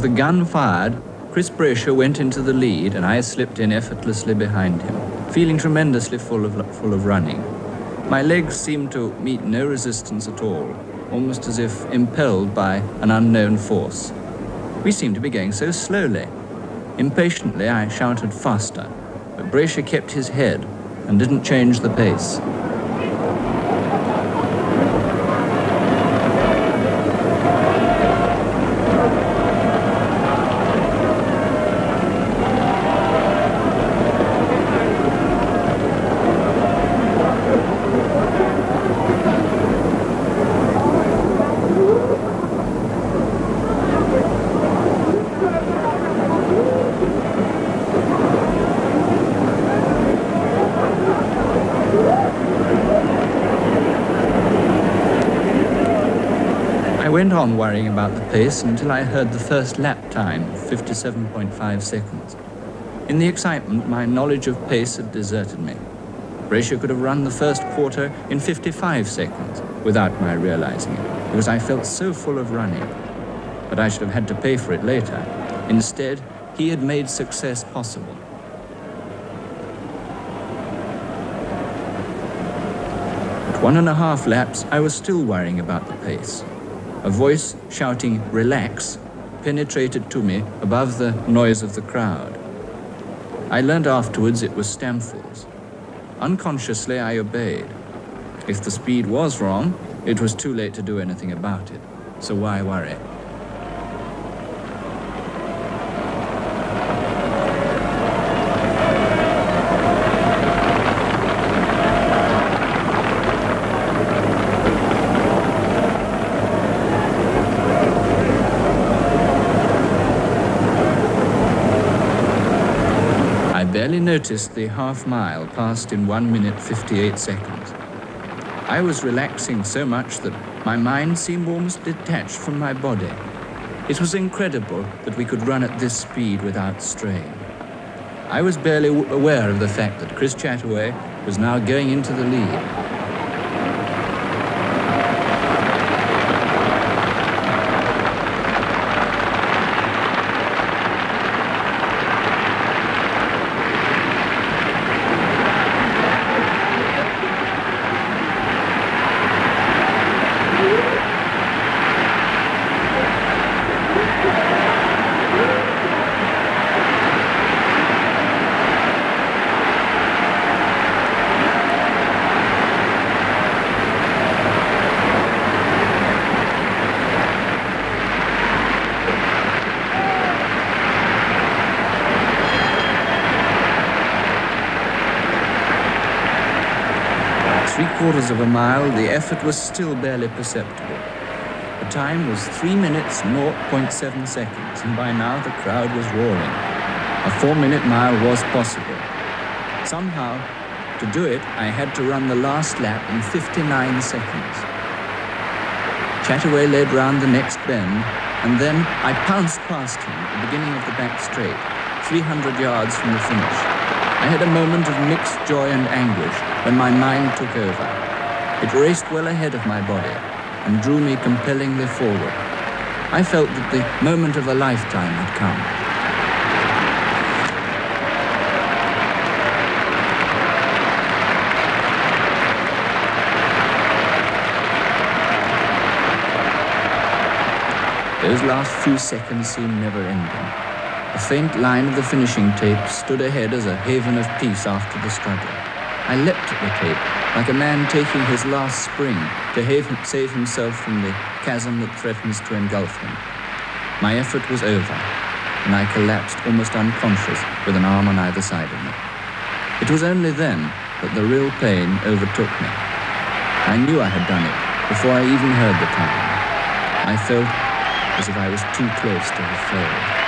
As the gun fired, Chris Brasher went into the lead and I slipped in effortlessly behind him, feeling tremendously full of running. My legs seemed to meet no resistance at all, almost as if impelled by an unknown force. We seemed to be going so slowly. Impatiently, I shouted faster, but Brasher kept his head and didn't change the pace. I went on worrying about the pace until I heard the first lap time of 57.5 seconds. In the excitement, my knowledge of pace had deserted me. Brasher could have run the first quarter in 55 seconds without my realizing it, because I felt so full of running. But I should have had to pay for it later. Instead, he had made success possible. At 1.5 laps, I was still worrying about the pace. A voice shouting, "Relax," penetrated to me above the noise of the crowd. I learned afterwards it was Stamford's. Unconsciously, I obeyed. If the speed was wrong, it was too late to do anything about it, so why worry? I barely noticed the half mile passed in 1 minute 58 seconds. I was relaxing so much that my mind seemed almost detached from my body. It was incredible that we could run at this speed without strain. I was barely aware of the fact that Chris Chataway was now going into the lead. Three-quarters of a mile, the effort was still barely perceptible. The time was 3 minutes 0.7 seconds, and by now the crowd was roaring. A 4-minute mile was possible. Somehow, to do it, I had to run the last lap in 59 seconds. Chataway led round the next bend, and then I pounced past him at the beginning of the back straight, 300 yards from the finish. I had a moment of mixed joy and anguish when my mind took over. It raced well ahead of my body and drew me compellingly forward. I felt that the moment of a lifetime had come. Those last few seconds seemed never-ending. A faint line of the finishing tape stood ahead as a haven of peace after the struggle. I leapt at the tape, like a man taking his last spring to save himself from the chasm that threatens to engulf him. My effort was over, and I collapsed almost unconscious with an arm on either side of me. It was only then that the real pain overtook me. I knew I had done it before I even heard the time. I felt as if I was too close to have failed.